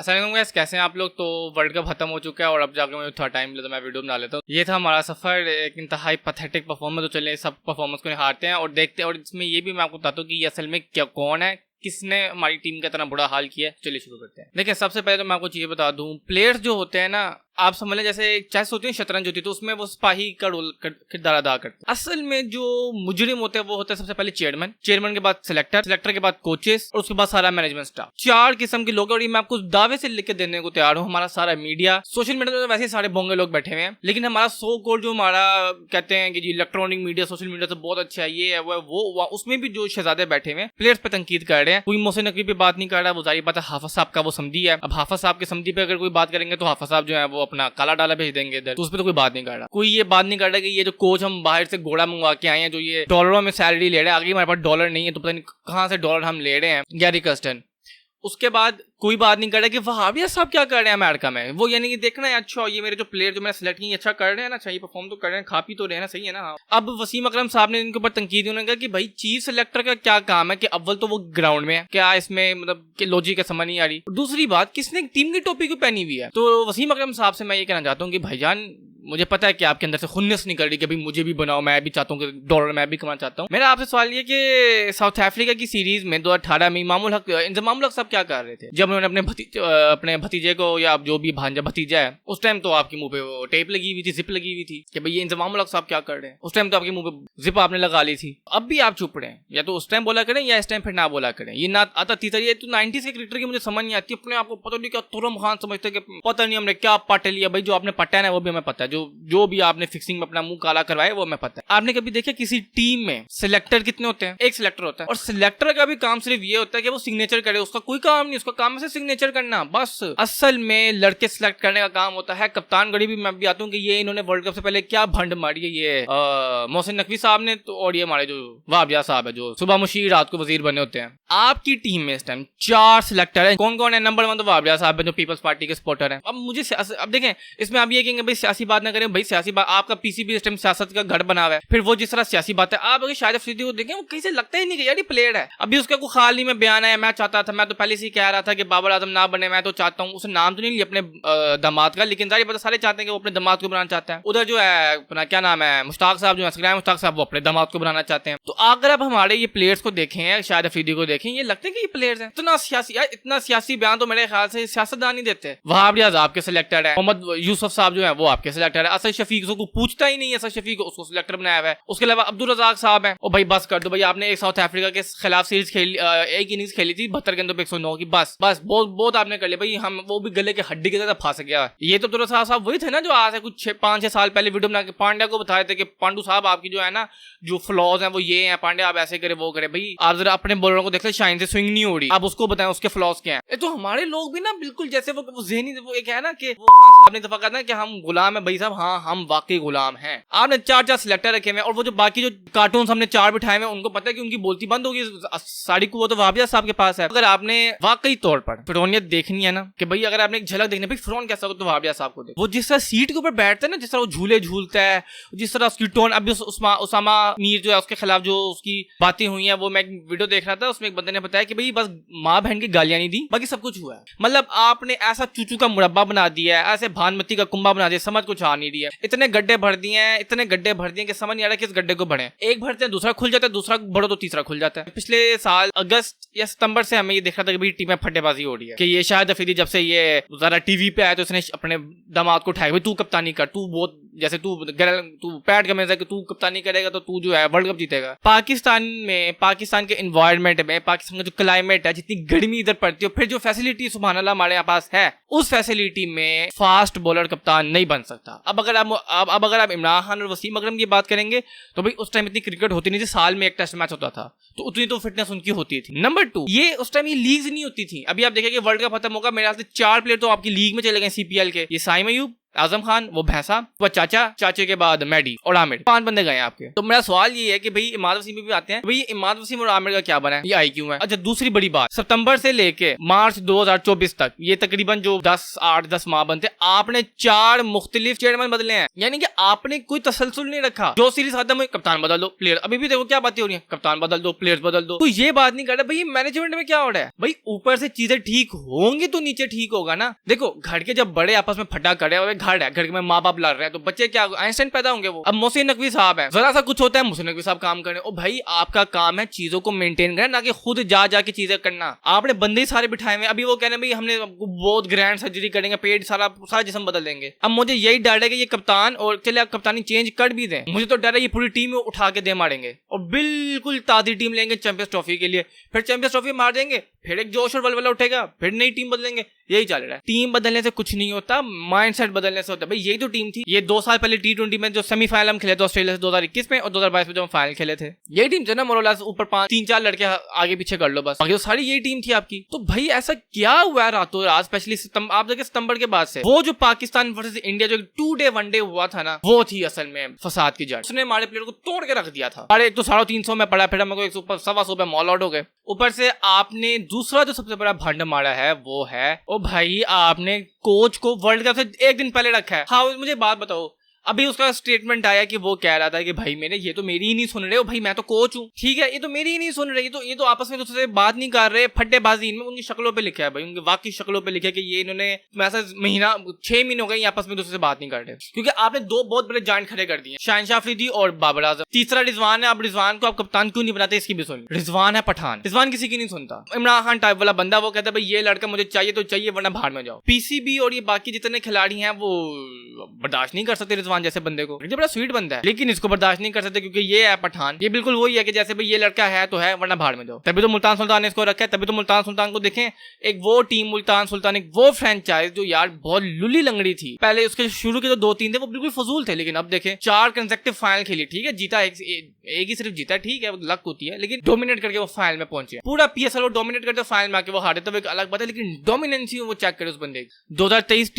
अस्सलाम गाइस, कैसे हैं आप लोग। तो वर्ल्ड कप खत्म हो चुका है और अब जाकर मुझे थोड़ा टाइम मिला तो मैं वीडियो बना लेता हूँ। ये था हमारा सफर, एक इंतहाई पैथेटिक परफॉर्मेंस। तो चलिए सब परफॉर्मेंस को निहारते हैं और देखते हैं। और इसमें ये भी मैं आपको बताता हूँ कि ये असल में क्या कौन है, किसने हमारी टीम का इतना बुरा हाल किया है। चलिए शुरू करते हैं। देखिए सबसे पहले तो मैं आपको चीजें बता दूं, प्लेयर्स जो होते हैं ना, आप समझ लें जैसे चेस होती है, शतरंज होती है, तो उसमें वो सिपाही का रोल किरदार अदा करते हैं। असल में जो मुजरिम होते हैं वो होते हैं सबसे पहले चेयरमैन, चेयरमैन के बाद सिलेक्टर, सिलेक्टर के बाद कोचेस और उसके बाद सारा मैनेजमेंट स्टाफ। 4 किस्म के लोग हैं और ये मैं आपको दावे से लिख के देने को तैयार हूँ। हमारा सारा मीडिया, सोशल मीडिया में तो वैसे ही सारे बोंगे लोग बैठे हुए हैं, लेकिन हमारा सो कॉल्ड जो हमारा कहते हैं कि जी इलेक्ट्रॉनिक मीडिया, सोशल मीडिया तो बहुत अच्छा है, ये है वो, उसमें भी जो शहजादे बैठे हुए हैं प्लेयर्स पे तनकीद कर रहे हैं। कोई मोहसिन नकवी पे बात नहीं कर रहा, वो जारी बात है हाफिज साहब का वो समधी है। अब हाफिज साहब के समधी पे अगर कोई बात करेंगे तो हाफिज साहब जो है वो अपना काला डाला भेज देंगे इधर, तो उस पर तो कोई बात नहीं कर रहा। कोई ये बात नहीं कर रहा कि ये जो कोच हम बाहर से घोड़ा मंगवा के आए हैं, जो ये डॉलरों में सैलरी ले रहे हैं, आगे हमारे पास डॉलर नहीं है तो पता नहीं कहां से डॉलर हम ले रहे हैं, गैरी कर्स्टन। उसके बाद कोई बात नहीं कर रहा कि वहाबिया साहब क्या कर रहे हैं अमेरिका में। वो यानी कि देखना है अच्छा, ये मेरे जो प्लेयर जो मैंने सेलेक्ट किए अच्छा कर रहे हैं ना, अच्छा ये परफॉर्म तो कर रहे हैं, खा पी तो रहे हैं ना, सही है ना। अब वसीम अकरम साहब ने इनके ऊपर तनकीद, उन्होंने कहा कि भाई चीफ सेलेक्टर का क्या काम है कि अव्वल तो वो ग्राउंड में है, क्या इसमें मतलब कि लॉजिक का समझ नहीं आ रही। दूसरी बात, किसने टीम की टोपी क्यों पहनी हुई है। तो वसीम अकरम साहब से मैं ये कहना चाहता हूँ कि भाईजान मुझे पता है कि आपके अंदर से खुन्नस निकल रही कि भाई मुझे भी बनाओ, मैं भी चाहता हूँ कि डॉलर मैं भी कमाना चाहता हूँ। मेरा आपसे सवाल ये कि साउथ अफ्रीका की सीरीज में 2018 में इंजमामुल हक साहब क्या कर रहे थे जब उन्होंने अपने भतीजे को, या जो भी भांजा भतीजा है, उस टाइम तो आपके मुंह पे वो टेप लगी हुई थी, जिप लगी हुई थी कि भाई ये इंजमामुल हक साहब क्या कर रहे हैं। उस टाइम तो आपके मुंह पे जिप आपने लगा ली थी। अब भी आप चुप रहे हैं, या तो उस टाइम बोला करें या इस टाइम फिर ना बोला करें। ये ना आता तीतर, ये तो 90s के क्रिकेटर की मुझे समझ नहीं आती। अपने आपको पता नहीं क्या तुरम खान समझते कि पता नहीं हमने क्या पट लिया। भाई जो आपने पटा है वो भी हमें पता है, जो भी आपने फिक्सिंग में अपना मुंह काला करवाया वो हमें पता है। आपने कभी देखा किसी टीम में सिलेक्टर कितने होते हैं? एक सिलेक्टर होता है और सिलेक्टर का भी काम सिर्फ ये होता है कि वो सिग्नेचर करे, उसका कोई काम नहीं, उसका काम है सिग्नेचर करना बस। असल में लड़के सिलेक्ट करने का काम होता है। कप्तान गढ़ी भी मैं भी आता हूँ कि ये इन्होंने वर्ल्ड कप से पहले क्या भंड मारी है ये मोहसिन नकवी साहब ने तो, और ये हमारे जो वहाबिया साहब है जो सुबह मुशीर रात को वजीर बने होते हैं। आपकी टीम में इस टाइम 4 सिलेक्टर है। कौन कौन है? नंबर 1 तो वहाबिया साहब है जो पीपल्स पार्टी के सपोर्टर है। अब मुझे अब देखें, इसमें आप ये कहेंगे भाई सियासी बात ना करें। भाई सियासी बात, आपका पीसीबी इस टाइम सियासत का घर बना हुआ है, फिर वो जिस तरह सियासी बात है, आप अगर शाहिद अफरीदी को देखें वो कहीं से लगता ही नहीं कि यार ये प्लेयर है। अभी उसका कोई हाल ही में बयान है, मैं चाहता था, मैं तो पहले से ही कह रहा था कि बाबर आजम ना बने, मैं तो चाहता हूँ। उसने नाम तो नहीं लिया अपने दामाद का, लेकिन जाहिर बात सारे चाहते हैं कि वो अपने दामाद को बनाना चाहते हैं। उधर जो है अपना क्या नाम है, मुश्ताक साहब जो है, मुश्ताक साहब, वो अपने दामाद को बनाना चाहते हैं। तो अगर आप हमारे ये प्लेयर्स को देखें, शाहिद अफरीदी को देखें, ये लगता है कि ये प्लेयर्स हैं। इतना सियासी बयान तो मेरे ख्याल से सियासतदान नहीं देते। वहाब रियाज आपके सिलेक्टर है, मोहम्मद यूसुफ साहब जो है वो आपके सिलेक्टर है, असद शफीक को पूछता ही नहीं है, असद शफीक को उसको सिलेक्टर बनाया हुआ है। उसके अलावा अब्दुल रज़ाक साहब हैं। ओ भाई बस कर दो भाई, आपने एक साउथ अफ्रीका के खिलाफ सीरीज खेली, एक इनिंग्स खेली थी 72 गेंदों पे 109 की, बस बहुत आपने कर लिया भाई। हम वो भी गले के हड्डी के साथ फंस गया। ये तो अब्दुल रज़ाक साहब वही थे ना जो आज से कुछ 5-6 साल पहले वीडियो बना के पांड्या को बताए थे कि पांडू साहब आपकी जो है ना जो फ्लॉज हैं वो ये हैं, पांड्या आप ऐसे करे वो करे। भाई आप जरा अपने बॉलरों को देख ले, शाइन से स्विंग नहीं हो रही, आप उसको बताएं उसके फ्लॉज क्या है। तो हमारे लोग भी ना बिल्कुल जैसे वो ज़हनी, वो एक है ना कि वो खान साहब ने दफा कहना है कि हम गुलाम है। भाई साहब हाँ, हम वाकई गुलाम हैं। आपने 4 सिलेक्टर रखे हुए और वो जो बाकी जो कार्टून हमने 4 बिठाए हुए उनको पता है कि उनकी बोलती बंद होगी साड़ी को, वो तो वहाबिया साहब के पास है। अगर आपने वाकई तौर पर फिरौनियत देखनी है ना कि भाई अगर आपने एक झलक देखनी है भाई फिरौन कैसा हो, तो वहाबिया साहब को देखो। वो जिस तरह सीट के ऊपर बैठता है ना, जिस तरह वो झूले झूलता है, जिस तरह उसकी टोन। अभी उसामा मीर जो है उसके खिलाफ जो उसकी बातें हुई है, वो मैं एक वीडियो देख रहा था, उसमें एक बंदे ने बताया कि भाई बस माँ बहन की गालियां नहीं दी, बाकी सब कुछ हुआ है। मतलब आपने ऐसा चूचू का मुरब्बा बना दिया है, ऐसे भानमती का कुंभा बना दिया, समझ कुछ आ नहीं रही है। इतने गड्ढे भर दिए हैं, इतने गड्ढे भर दिए कि समझ नहीं आ रहा किस गड्ढे को भरे। एक भरते हैं दूसरा खुल जाता है, दूसरा भरो तो तीसरा खुल जाता है। पिछले साल अगस्त या सितंबर से हमें ये देखा था कि भाई टीम में फट्टेबाजी हो रही है कि ये शाहिद अफरीदी जब से ये जरा टीवी पे आया तो उसने अपने दामाद को उठाया, भाई तू कप्तानी कर, तू बहुत जैसे तू पैट का मैच है कि तू कप्तानी करेगा तो तू जो है वर्ल्ड कप जीतेगा। पाकिस्तान में, पाकिस्तान के एनवायरनमेंट में, पाकिस्तान का जो क्लाइमेट है, जितनी गर्मी इधर पड़ती है, फिर जो फैसिलिटी सुभान अल्लाह हमारे पास है, उस फैसिलिटी में फास्ट बॉलर कप्तान नहीं बन सकता। अब अगर आप इमरान खान और वसीम अकरम की बात करेंगे तो भाई उस टाइम इतनी क्रिकेट होती नहीं थी, साल में एक टेस्ट मैच होता था, तो उतनी तो फिटनेस उनकी होती थी। नंबर 2, ये उस टाइम ये लीग्स नहीं होती थी। अभी आप देखेंगे वर्ल्ड कप खत्म होगा, मेरे ख्याल से 4 प्लेयर तो आपकी लीग में चले गए सीपीएल के, ये साइम अयूब, आजम खान, वो भैंसा, वो चाचा, चाचे के बाद मैडी और आमिर, 5 बंदे गए आपके। तो मेरा सवाल ये है कि भाई इमाद वसीम भी आते हैं, भाई इमाद वसीम और आमिर का क्या बना है, ये IQ है। अच्छा दूसरी बड़ी बात, सितंबर से लेके मार्च 2024 तक ये तकरीबन जो 8-10 माह बनते, आपने 4 मुख्तलिफ चेयरमैन बदले हैं, यानी कि आपने कोई तसलसल नहीं रखा। जो सीरीज आता है कप्तान बदल दो, प्लेयर, अभी भी देखो क्या बातें हो रही है, कप्तान बदल दो, प्लेयर्स बदल दो, तो ये बात नहीं कर रहा भाई मैनेजमेंट में क्या हो रहा है। भाई ऊपर से चीजें ठीक होंगी तो नीचे ठीक होगा ना। देखो घर के जब बड़े आपस में फटा करे, घर है, घर में माँ बाप लड़ रहे हैं, तो बच्चे क्या आइंस्टाइन पैदा होंगे वो। अब मोहसिन नकवी साहब है, जरा सा कुछ होता है मोहसिन नकवी साहब काम करें। ओ भाई आपका काम है चीजों को मेंटेन करना, ना कि खुद जा जाके चीजें करना। आपने बंदे ही सारे बिठाए हुए, अभी वो कह रहे हैं भाई हमने बहुत ग्रैंड सर्जरी करेंगे, पेट सारा जिस्म बदल देंगे। अब मुझे यही डर है कि ये कप्तान, और चले आप कप्तानी चेंज कर भी दें, मुझे तो डर है ये पूरी टीम उठा के दे मारेंगे और बिल्कुल ताजी टीम लेंगे चैंपियंस ट्रॉफी के लिए, फिर चैंपियंस ट्रॉफी मार देंगे, फिर एक जोश और बलबला उठेगा, फिर नई टीम बदलेंगे। यही चल रहा है। टीम बदलने से कुछ नहीं होता, माइंडसेट बदलने से होता है। भाई यही तो टीम थी। ये 2 साल पहले T20 में जो सेमीफाइनल हम खेले थे ऑस्ट्रेलिया से 2021 में, और 2022 में जो हम फाइनल खेले थे, यही टीम थी ना। मोरलेस ऊपर 3-4 लड़के आगे पीछे कर लो बस, बाकी तो सारी यही टीम थी आपकी। तो भाई ऐसा क्या हुआ है रातों रात, स्पेशली आप देखिए सितंबर के बाद से वो जो पाकिस्तान वर्सेस इंडिया जो 2 डे 1 डे हुआ था ना, वो थी असल में फसाद की जड़। उसने हमारे प्लेयर को तोड़ के रख दिया था। अरे एक तो 350 में पड़ा, फिर मेरे को 125 पे मॉल आउट हो गए। ऊपर से आपने दूसरा जो सबसे बड़ा भंड मारा है वो है, ओ भाई आपने कोच को वर्ल्ड कप से 1 दिन पहले रखा है। हाँ मुझे बात बताओ, अभी उसका स्टेटमेंट आया कि वो कह रहा था कि भाई ये तो मेरी ही नहीं सुन रहे हो, भाई मैं तो कोच हूँ, ठीक है, ये तो मेरी ही नहीं सुन रहे, ये तो आपस में दूसरे बात नहीं कर रहे, फट्टेबाजी इनमें उनकी शक्लों पे लिखा है भाई, उनकी वाकई शक्लों पे लिखा है कि ये इन्होंने ऐसा 6 महीने हो गए आपस में दूसरे से बात नहीं कर रहे, क्योंकि आपने 2 बहुत बड़े जान खड़े कर दिए, शाहिन अफरीदी और बाबर आजम। तीसरा रिजवान है। अब रिजवान को आप कप्तान क्यों नहीं बनाते, इसकी भी सुन। रिजवान है पठान, रिजवान किसी की नहीं सुनता। इमरान खान टाइप वाला बंदा, वो कहता है भाई ये लड़का मुझे चाहिए तो चाहिए, वरना बाहर में जाओ। PCB और ये बाकी जितने खिलाड़ी हैं वो बर्दाश्त नहीं कर सकते रिजवान जैसे बंदे को। ये बड़ा स्वीट बंदा है, लेकिन इसको बर्दाश्त नहीं कर सकते क्योंकि ये है पठान। ये बिल्कुल वही है कि जैसे भाई ये लड़का है तो है, वरना बाहर में जाओ। तभी तो मुल्तान सुल्तान ने इसको रखा है, तभी तो मुल्तान सुल्तान को देखें, एक वो टीम मुल्तान सुल्तान, एक वो फ्रेंचाइज जो यार बहुत लुली लंगड़ी थी। पहले उसके शुरू के जो 2-3 थे वो बिल्कुल फजूल थे, लेकिन अब देखें 4 कंसेक्टिव फाइनल खेली, ठीक है, जीता एक ही सिर्फ जीता, ठीक है, लक होती है, लेकिन डोमिनेट करके वो फाइनल में पहुंचे। पूरा PSL वो डोमिनेट करते फाइनल में आके वो हारे, तो एक अलग बात है, लेकिन डोमिनेंसी वो चेक करे उस बंदे। 2023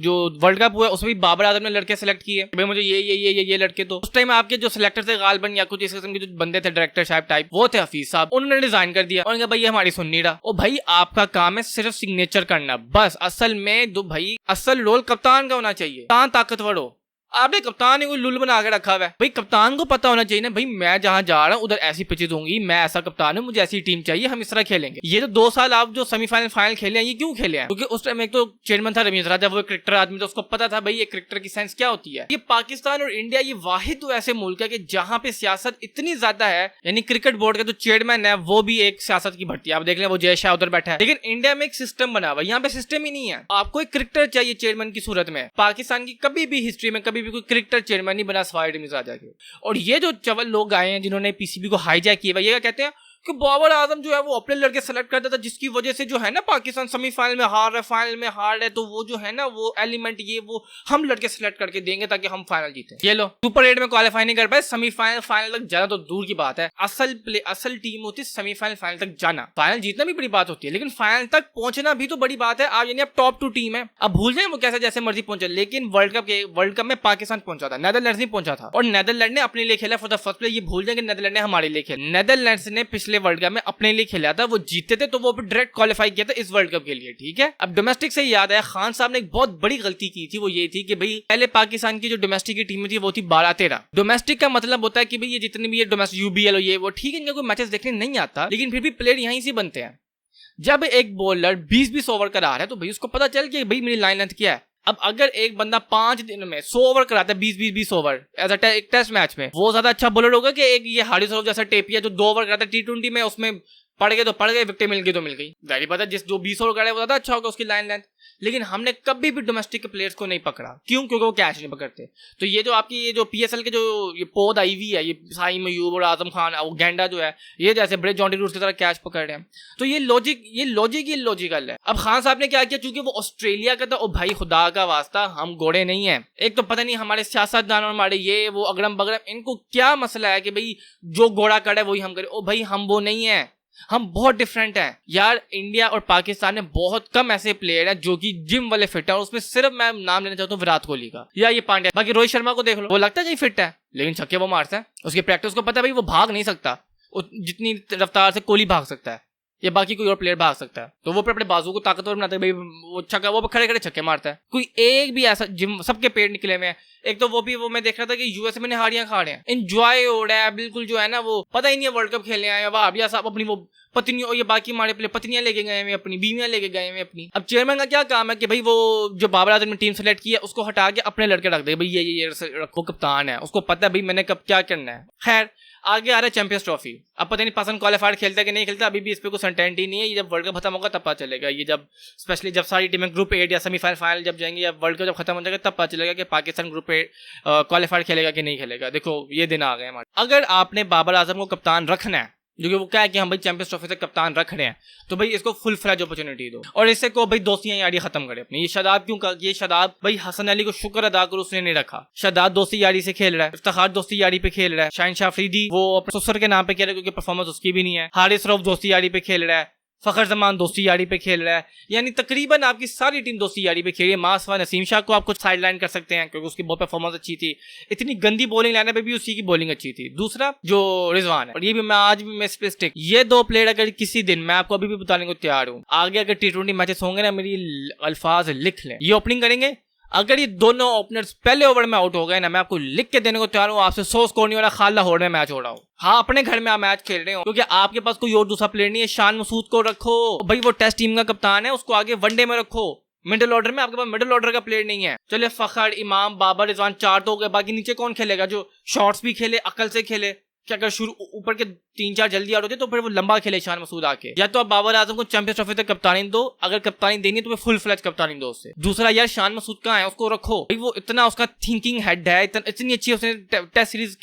जो वर्ल्ड कप हुआ उसमें भी बाबर आजम ने लड़के सेलेक्ट किए, भाई मुझे ये लड़के, तो उस टाइम आपके जो सिलेक्टर थे गालबन या कुछ इस किस्म के जो बंदे थे, डायरेक्टर साहब टाइप, वो थे हफीज साहब, उन्होंने रिजाइन कर दिया। उन्होंने कहा भाई ये हमारी सुन नहीं रहा। ओ भाई आपका काम है सिर्फ सिग्नेचर करना बस। असल में दो भाई असल रोल कप्तान का होना चाहिए, कप्तान ताकतवर हो। आपने कप्तान को लुल बना के रखा हुआ है। भाई कप्तान को पता होना चाहिए ना, भाई मैं जहां जा रहा हूं उधर ऐसी पिचेज होंगी, मैं ऐसा कप्तान हूं, मुझे ऐसी टीम चाहिए, हम इस तरह खेलेंगे। ये तो 2 साल आप जो सेमीफाइनल फाइनल खेले हैं, ये क्यों खेले हैं? क्योंकि उस टाइम एक तो चेयरमैन था रमीज राजा, वो क्रिकेटर आदमी, तो उसको पता था भाई ये क्रिकेटर की सेंस क्या होती है। ये पाकिस्तान और इंडिया ये वाहिद तो ऐसे मुल्क है कि जहां पे सियासत इतनी ज्यादा है, यानी क्रिकेट बोर्ड का जो चेयरमैन है वो भी एक सियासत की भट्टी है। आप देख लें वो जय शाह उधर बैठा है, लेकिन इंडिया में एक सिस्टम बना हुआ है, यहाँ पे सिस्टम ही नहीं है। आपको एक क्रिकेटर चाहिए चेयरमैन की सूरत में। पाकिस्तान की कभी भी हिस्ट्री में कभी भी कोई क्रिकेटर चेयरमैन नहीं बना सवाए रमीज राजा के। और ये जो चवल लोग आए हैं जिन्होंने PCB को हाईजैक किया, ये क्या कहते हैं कि बाबर आजम जो है वो अपने लड़के सेलेक्ट करता था, जिसकी वजह से जो है ना पाकिस्तान सेमीफाइनल में हार है, फाइनल में हार है, तो वो जो है ना वो एलिमेंट ये वो हम लड़के सेलेक्ट करके देंगे ताकि हम फाइनल जीते। ये लो सुपर 8 में क्वालिफाई नहीं कर पाए, सेमीफाइनल फाइनल तक जाना तो दूर की बात है। असल टीम होती है सेमीफाइनल फाइनल तक जाना, फाइनल जीतना भी बड़ी बात होती है, लेकिन फाइनल तक पहुंचना भी तो बड़ी बात है। आप यानी अब टॉप 2 टीम है, अब भूल जाए वो कैसे जैसे मर्जी पहुंचे, लेकिन वर्ल्ड कप में पाकिस्तान पहुंचा था, नेदरलैंड्स नहीं पहुंचा था, और नेदरलैंड ने अपने लिए खेला फॉर द फर्स्ट प्लेस। ये भूल जाए कि नेदरलैंड ने हमारे लिए खेला। नेदरलैंड्स ने पिछले वर्ल्ड कप में अपने लिए खेला था, वो जीते थे, तो वो डायरेक्ट क्वालिफाई किया था इस वर्ल्ड कप के लिए, ठीक है। अब डोमेस्टिक से याद आया, खान साहब ने एक बहुत बड़ी गलती की थी, वो ये थी कि भाई पहले पाकिस्तान की जो डोमेस्टिक की टीम थी वो थी 12-13। डोमेस्टिक का मतलब होता है कि भाई ये जितने भी ये डोमेस्टिक UBL ये वो, ठीक है, इनका कोई मैचेस देखने नहीं आता, लेकिन फिर भी प्लेयर यहीं से बनते हैं। जब एक बॉलर 20-20 ओवर करा रहा है तो भाई उसको पता चल कि भाई मेरी लाइन लेंथ क्या है। अब अगर एक बंदा 5 दिन में 100 ओवर कराता है, 20-20 ओवर एज एक टेस्ट मैच में, वो ज्यादा अच्छा बॉलर होगा कि एक ये हारिस रऊफ जैसा टेपिया जो 2 ओवर कराता है T20 में, उसमें पड़ गए तो पड़ गए, विकेट मिल गई तो मिल गई। जाहिर बात है जिस जो 20 ओवर करे वो ज्यादा अच्छा होगा उसकी लाइन लेंथ। लेकिन हमने कभी भी डोमेस्टिक के प्लेयर्स को नहीं पकड़ा, क्यों? क्योंकि वो कैच नहीं पकड़ते। तो ये जो आपकी ये जो PSL के जो ये पौध आई हुई है, ये साइम अयूब और आजम खान और गेंडा जो है, ये जैसे बड़े जॉन्टी रूट्स की तरह कैच पकड़ रहे हैं, तो ये लॉजिकल है। अब खान साहब ने क्या किया, चूंकि वो ऑस्ट्रेलिया का था, ओ भाई खुदा का वास्ता हम घोड़े नहीं है। एक तो पता नहीं हमारे सियासतदान और हमारे ये वो अगरम बगरम, इनको क्या मसला है कि भाई जो घोड़ा कड़ा है वही हम करें। ओ भाई हम वो नहीं है, हम बहुत डिफरेंट हैं यार। इंडिया और पाकिस्तान में बहुत कम ऐसे प्लेयर हैं जो कि जिम वाले फिट है, और उसमें सिर्फ मैं नाम लेना चाहता हूँ विराट कोहली का या ये पांड्या। बाकी रोहित शर्मा को देख लो, वो लगता है कहीं फिट है लेकिन छक्के वो मारता है, उसकी प्रैक्टिस को पता है भाई वो भाग नहीं सकता जितनी रफ्तार से कोहली भाग सकता है या बाकी कोई और प्लेयर भाग सकता है। तो वो अपने बाजू को ताकतवर बनाता है भाई, वो छक्का वो खड़े खड़े छक्के मारता है। कोई एक भी ऐसा जिम, सबके पेट निकले हुए हैं। एक तो वो मैं देख रहा था कि यूएसए में निहारियां खा रहे हैं, एंजॉय हो रहा है बिल्कुल, जो है ना वो पता ही नहीं है वर्ल्ड कप खेलने आए वहां भैया साहब, अपनी वो पत्नियों और ये बाकी हमारे प्लेयर पत्नियां लेके गए हैं, अपनी बीवियां लेके गए हैं अपनी। अब चेयरमैन का क्या काम है कि भाई वो जो बाबर आजम ने टीम सेलेक्ट की है उसको हटा के अपने लड़के रख दे, भाई ये रखो, कप्तान है, उसको पता है भाई मैंने कब क्या करना है। खैर आगे आ रहा है चैंपियंस ट्रॉफी। अब पता नहीं पाकिस्तान क्वालिफाइड खेलता है कि नहीं खेलता, अभी भी इस पे कोई सर्टेनिटी नहीं है। ये जब वर्ल्ड कप खत्म होगा तब पता चलेगा, ये जब स्पेशली जब सारी टीमें ग्रुप 8 या सेमीफाइनल जब जाएंगी या वर्ल्ड कप जब खत्म हो जाएगा तब पता चलेगा कि पाकिस्तान ग्रुप 8 क्वालिफाइड खेलेगा कि नहीं खेलेगा। देखो ये दिन आ गए हमारे। अगर आपने बाबर आजम को कप्तान रखना है, जो कि वो क्या है कि हम भाई चैंपियंस ट्रॉफी से कप्तान रख रहे हैं, तो भाई इसको फुल फ्लैज अपॉर्चुनिटी दो और इससे को भाई दोस्तियां यारी खत्म करे अपनी। ये शादाब क्यों कर, ये शादाब भाई हसन अली को शुक्र अदा करो उसने नहीं रखा। शादाब दोस्ती यारी से खेल रहा है, इफ्तिखार दोस्ती यारी पे खेल रहा है, शाहिन शाह अफरीदी वो अपने ससुर के नाम पे खेल रहा है क्योंकि परफॉर्मेंस उसकी भी नहीं है, हारिस रऊफ दोस्ती यारी पे खेल रहा है, फखर जमान दोस्ती यारी पे खेल रहा है, यानी तकरीबन आपकी सारी टीम दोस्ती यारी पे खेली है। मासवा नसीम शाह को आप कुछ साइड लाइन कर सकते हैं क्योंकि उसकी बहुत परफॉर्मेंस अच्छी थी, इतनी गंदी बॉलिंग लाने पे भी उसी की बॉलिंग अच्छी थी। दूसरा जो रिजवान है, और ये भी मैं आज भी मैं इस पे स्टिक, ये दो प्लेयर अगर किसी दिन मैं आपको अभी भी बताने को तैयार हूँ, आगे अगर T20 मैचेस होंगे ना, मेरी अल्फाज लिख लें, ये ओपनिंग करेंगे। अगर ये दोनों ओपनर्स पहले ओवर में आउट हो गए ना, मैं आपको लिख के देने को तैयार हूँ, आपसे 100 स्कोर नहीं हो रहा, खाल लाहौर में मैच हो रहा हो। हाँ अपने घर में आप मैच खेल रहे हो क्योंकि आपके पास कोई और दूसरा प्लेयर नहीं है। शान मसूद को रखो भाई, वो टेस्ट टीम का कप्तान है, उसको आगे वनडे में रखो। मिडिल ऑर्डर में आपके पास मिडिल ऑर्डर का प्लेयर नहीं है। चलिए फखर, इमाम, बाबर, रिजवान 4 तो हो गए, बाकी नीचे कौन खेलेगा जो शॉट्स भी खेले, अकल से खेले। क्या अगर शुरू ऊपर के 3-4 जल्दी आउट होते तो फिर वो लंबा खेले शान मसूद आके, या तो आप बाबर आजम को चैंपियंस ट्रॉफी तक कप्तानी दो, अगर कप्तानी देनी है तो फुल फ्लैज कप्तानी दो उससे। दूसरा यार शान मसूद कहाँ है, उसको रखो भाई, वो इतना उसका थिंकिंग हेड है, इतनी अच्छी उसने टेस्ट सीरीज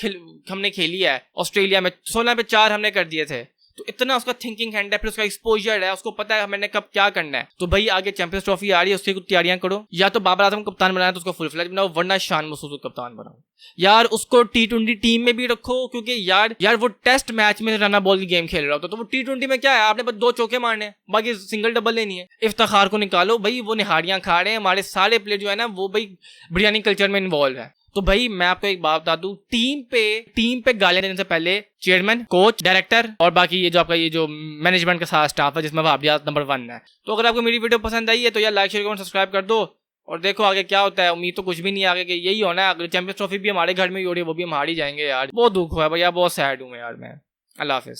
हमने खेली है ऑस्ट्रेलिया में, 16 पे 4 हमने कर दिए थे, तो इतना उसका थिंकिंग हैंड है, फिर उसका एक्सपोजर है, उसको पता है मैंने कब क्या करना है। तो भाई आगे चैंपियंस ट्रॉफी आ रही है, उसकी कुछ तैयारियां करो, या तो बाबर आजम कप्तान बनाया तो उसको फुल फ्लैज बनाओ, वरना शान मसूद को कप्तान बनाओ। यार उसको T20 टीम में भी रखो क्योंकि यार वो टेस्ट मैच में रन बॉल की गेम खेल रहा होता, तो वो T20 में क्या है, आपने बस 2 चौके मारने, बाकी सिंगल डबल लेनी है। इफ्तिखार को निकालो भाई, वो निहारियां खा रहे हैं, हमारे सारे प्लेयर जो है ना वो भाई बिरयानी कल्चर में इन्वॉल्व है। तो भाई मैं आपको एक बात बता दूं, टीम पे गालियां देने से पहले चेयरमैन, कोच, डायरेक्टर और बाकी ये जो आपका ये जो मैनेजमेंट का सारा स्टाफ है जिसमें वाबियात नंबर 1 है। तो अगर आपको मेरी वीडियो पसंद आई है तो यार लाइक शेयर कमेंट सब्सक्राइब कर दो, और देखो आगे क्या होता है। उम्मीद तो कुछ भी नहीं है आगे कि यही होना है, अगर चैंपियंस ट्रॉफी भी हमारे घर में ही हो रही है वो भी हम हार ही जाएंगे यार। बहुत दुख हुआ है भैया, बहुत सैड हूँ यार मैं। अल्लाह हाफिज।